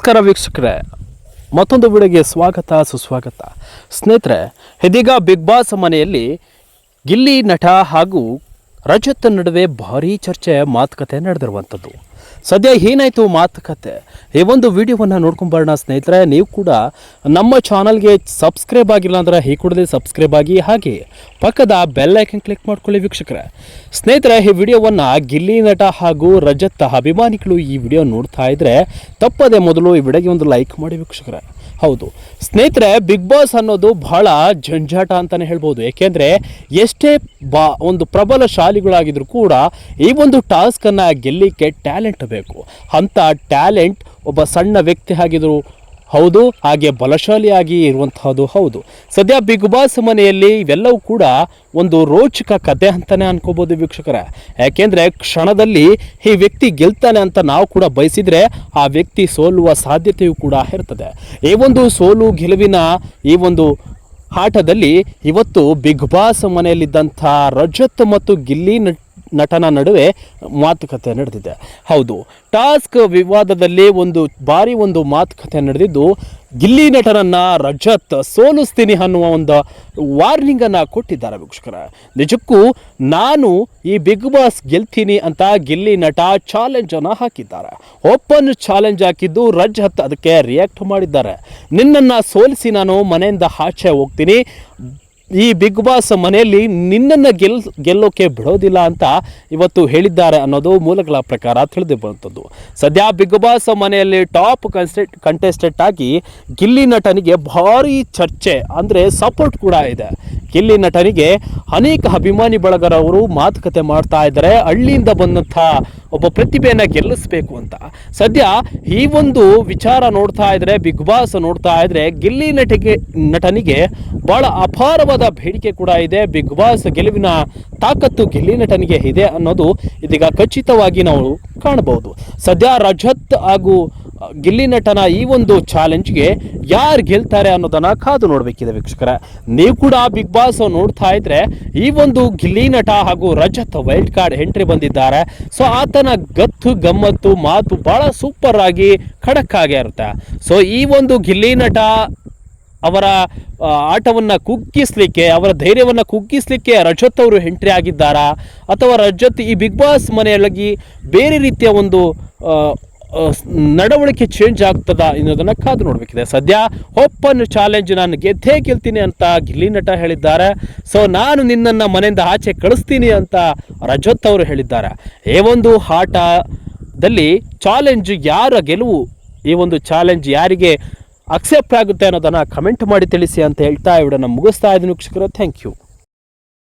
ನಮಸ್ಕಾರ ವೀಕ್ಷಕರೇ, ಮತ್ತೊಂದು ವಿಡಿಯೋಗೆ ಸ್ವಾಗತ ಸುಸ್ವಾಗತ. ಸ್ನೇಹಿತರೆ, ಇದೀಗ ಬಿಗ್ ಬಾಸ್ ಮನೆಯಲ್ಲಿ ಗಿಲ್ಲಿ ನಟ ಹಾಗೂ ರಜತ್ ನಡುವೆ ಭಾರೀ ಚರ್ಚೆ ಮಾತುಕತೆ ನಡೆದಿರುವಂಥದ್ದು. ಸದ್ಯ ಏನಾಯಿತು ಮಾತುಕತೆ, ಈ ಒಂದು ವಿಡಿಯೋವನ್ನು ನೋಡ್ಕೊಂಬರೋಣ. ಸ್ನೇಹಿತರೆ, ನೀವು ಕೂಡ ನಮ್ಮ ಚಾನಲ್ಗೆ ಸಬ್ಸ್ಕ್ರೈಬ್ ಆಗಿಲ್ಲ ಅಂದರೆ ಈ ಕೂಡಲೇ ಸಬ್ಸ್ಕ್ರೈಬ್ ಆಗಿ, ಹಾಗೆ ಪಕ್ಕದ ಬೆಲ್ ಐಕನ್ ಕ್ಲಿಕ್ ಮಾಡ್ಕೊಳ್ಳಿ ವೀಕ್ಷಕರೇ. ಸ್ನೇಹಿತರೆ, ಈ ವಿಡಿಯೋವನ್ನು ಗಿಲ್ಲಿ ನಟ ಹಾಗೂ ರಜತ್ ಅಭಿಮಾನಿಗಳು ಈ ವಿಡಿಯೋ ನೋಡ್ತಾ ಇದ್ದರೆ ತಪ್ಪದೆ ಮೊದಲು ಈ ವಿಡಿಯೋಗೆ ಒಂದು ಲೈಕ್ ಮಾಡಿ ವೀಕ್ಷಕರೇ. ಹೌದು ಸ್ನೇಹಿತರೆ, ಬಿಗ್ ಬಾಸ್ ಅನ್ನೋದು ಬಹಳ ಜಂಜಾಟ ಅಂತಲೇ ಹೇಳ್ಬೋದು. ಏಕೆಂದರೆ ಎಷ್ಟೇ ಒಂದು ಪ್ರಬಲ ಶಾಲಿಗಳಾಗಿದ್ರೂ ಕೂಡ ಈ ಒಂದು ಟಾಸ್ಕನ್ನು ಗೆಲ್ಲಿಕ್ಕೆ ಟ್ಯಾಲೆಂಟ್ ಬೇಕು. ಅಂಥ ಟ್ಯಾಲೆಂಟ್ ಒಬ್ಬ ಸಣ್ಣ ವ್ಯಕ್ತಿ ಆಗಿದ್ರು ಹೌದು, ಹಾಗೆ ಬಲಶಾಲಿಯಾಗಿ ಇರುವಂತಹದ್ದು ಹೌದು. ಸದ್ಯ ಬಿಗ್ ಬಾಸ್ ಮನೆಯಲ್ಲಿ ಇವೆಲ್ಲವೂ ಕೂಡ ಒಂದು ರೋಚಕ ಕತೆ ಅಂತಲೇ ಅನ್ಕೋಬೋದು ವೀಕ್ಷಕರೇ. ಯಾಕೆಂದರೆ ಕ್ಷಣದಲ್ಲಿ ಈ ವ್ಯಕ್ತಿ ಗೆಲ್ತಾನೆ ಅಂತ ನಾವು ಕೂಡ ಬಯಸಿದರೆ ಆ ವ್ಯಕ್ತಿ ಸೋಲುವ ಸಾಧ್ಯತೆಯೂ ಕೂಡ ಇರ್ತದೆ. ಈ ಒಂದು ಸೋಲು ಗೆಲುವಿನ ಈ ಒಂದು ಆಟದಲ್ಲಿ ಇವತ್ತು ಬಿಗ್ ಬಾಸ್ ಮನೆಯಲ್ಲಿದ್ದಂಥ ರಜತ್ ಮತ್ತು ಗಿಲ್ಲಿ ನಟನ ನಡುವೆ ಮಾತುಕತೆ ನಡೆದಿದೆ. ಹೌದು, ಟಾಸ್ಕ್ ವಿವಾದದಲ್ಲಿ ಭಾರಿ ಒಂದು ಮಾತುಕತೆ ನಡೆದಿದ್ದು, ಗಿಲ್ಲಿ ನಟನನ್ನ ರಜತ್ ಸೋಲಿಸ್ತೀನಿ ಅನ್ನುವ ಒಂದು ವಾರ್ನಿಂಗನ್ನು ಕೊಟ್ಟಿದ್ದಾರೆ ವೀಕ್ಷಕರ. ನಿಜಕ್ಕೂ ನಾನು ಈ ಬಿಗ್ ಬಾಸ್ ಗೆಲ್ತೀನಿ ಅಂತ ಗಿಲ್ಲಿ ನಟ ಚಾಲೆಂಜನ್ನು ಹಾಕಿದ್ದಾರೆ. ಓಪನ್ ಚಾಲೆಂಜ್ ಹಾಕಿದ್ದು ರಜತ್ ಅದಕ್ಕೆ ರಿಯಾಕ್ಟ್ ಮಾಡಿದ್ದಾರೆ. ನಿನ್ನನ್ನು ಸೋಲಿಸಿ ನಾನು ಮನೆಯಿಂದ ಆಚೆ ಹೋಗ್ತೀನಿ, ಈ ಬಿಗ್ ಬಾಸ್ ಮನೆಯಲ್ಲಿ ನಿನ್ನನ್ನು ಗೆಲ್ಲೋಕೆ ಬಿಡೋದಿಲ್ಲ ಅಂತ ಇವತ್ತು ಹೇಳಿದ್ದಾರೆ ಅನ್ನೋದು ಮೂಲಗಳ ಪ್ರಕಾರ ತಿಳಿದು ಬಂತದ್ದು. ಸದ್ಯ ಬಿಗ್ ಬಾಸ್ ಮನೆಯಲ್ಲಿ ಟಾಪ್ ಕಂಟೆಸ್ಟೆಂಟ್ ಆಗಿ ಗಿಲ್ಲಿ ನಟನಿಗೆ ಭಾರಿ ಚರ್ಚೆ ಅಂದರೆ ಸಪೋರ್ಟ್ ಕೂಡ ಇದೆ. ಗಿಲ್ಲಿ ನಟನಿಗೆ ಅನೇಕ ಅಭಿಮಾನಿ ಬಳಗರವರು ಮಾತುಕತೆ ಮಾಡ್ತಾ ಇದ್ದಾರೆ, ಹಳ್ಳಿಯಿಂದ ಬಂದಂಥ ಒಬ್ಬ ಪ್ರತಿಭೆಯನ್ನು ಗೆಲ್ಲಿಸಬೇಕು ಅಂತ. ಸದ್ಯ ಈ ಒಂದು ವಿಚಾರ ನೋಡ್ತಾ ಇದ್ರೆ, ಬಿಗ್ ಬಾಸ್ ನೋಡ್ತಾ ಇದ್ರೆ ಗಿಲ್ಲಿ ನಟನಿಗೆ ಬಹಳ ಅಪಾರವಾದ ಬೇಡಿಕೆ ಕೂಡ ಇದೆ. ಬಿಗ್ ಬಾಸ್ ಗೆಲುವಿನ ತಾಕತ್ತು ಗಿಲ್ಲಿ ನಟನಿಗೆ ಇದೆ ಅನ್ನೋದು ಇದೀಗ ಖಚಿತವಾಗಿ ನಾವು ಕಾಣಬಹುದು. ಸದ್ಯ ರಜತ್ ಹಾಗೂ ಗಿಲ್ಲಿ ನಟನ ಈ ಒಂದು ಚಾಲೆಂಜ್ಗೆ ಯಾರು ಗೆಲ್ತಾರೆ ಅನ್ನೋದನ್ನ ಕಾದು ನೋಡಬೇಕಿದೆ ವೀಕ್ಷಕರೇ. ನೀವು ಕೂಡ ಬಿಗ್ ಬಾಸ್ ನೋಡ್ತಾ ಇದ್ರೆ ಈ ಒಂದು ಗಿಲ್ಲಿ ನಟ ಹಾಗೂ ರಜತ್ ವೈಲ್ಡ್ ಕಾರ್ಡ್ ಎಂಟ್ರಿ ಬಂದಿದ್ದಾರೆ. ಸೊ ಆತನ ಗತ್ತು ಗಮ್ಮತ್ತು ಮಾತು ಬಹಳ ಸೂಪರ್ ಆಗಿ ಖಡಕ್ ಆಗೇ ಇರುತ್ತೆ. ಸೊ ಈ ಒಂದು ಗಿಲ್ಲಿ ನಟ ಅವರ ಆಟವನ್ನು ಕುಗ್ಗಿಸ್ಲಿಕ್ಕೆ, ಅವರ ಧೈರ್ಯವನ್ನು ಕುಗ್ಗಿಸ್ಲಿಕ್ಕೆ ರಜತ್ ಅವರು ಎಂಟ್ರಿ ಆಗಿದ್ದಾರಾ, ಅಥವಾ ರಜತ್ ಈ ಬಿಗ್ ಬಾಸ್ ಮನೆಯೊಳಗೆ ಬೇರೆ ರೀತಿಯ ಒಂದು ನಡವಳಿಕೆ ಚೇಂಜ್ ಆಗ್ತದ ಅನ್ನೋದನ್ನು ಕಾದು ನೋಡಬೇಕಿದೆ. ಸದ್ಯ ಓಪನ್ ಚಾಲೆಂಜ್, ನಾನು ಗೆದ್ದೇ ಗೆಲ್ತೀನಿ ಅಂತ ಗಿಲ್ಲಿ ನಟ ಹೇಳಿದ್ದಾರೆ. ಸೊ ನಾನು ನಿನ್ನನ್ನು ಮನೆಯಿಂದ ಆಚೆ ಕಳಿಸ್ತೀನಿ ಅಂತ ರಜತ್ ಅವರು ಹೇಳಿದ್ದಾರೆ. ಈ ಒಂದು ಆಟದಲ್ಲಿ ಚಾಲೆಂಜ್ ಯಾರ ಗೆಲುವು, ಈ ಒಂದು ಚಾಲೆಂಜ್ ಯಾರಿಗೆ ಅಕ್ಸೆಪ್ಟ್ ಆಗುತ್ತೆ ಅನ್ನೋದನ್ನು ಕಮೆಂಟ್ ಮಾಡಿ ತಿಳಿಸಿ ಅಂತ ಹೇಳ್ತಾ ವಿಡಿಯೋನ ಮುಗಿಸ್ತಾ ಇದ್ದೀನಿ ವೀಕ್ಷಕರು. Thank you.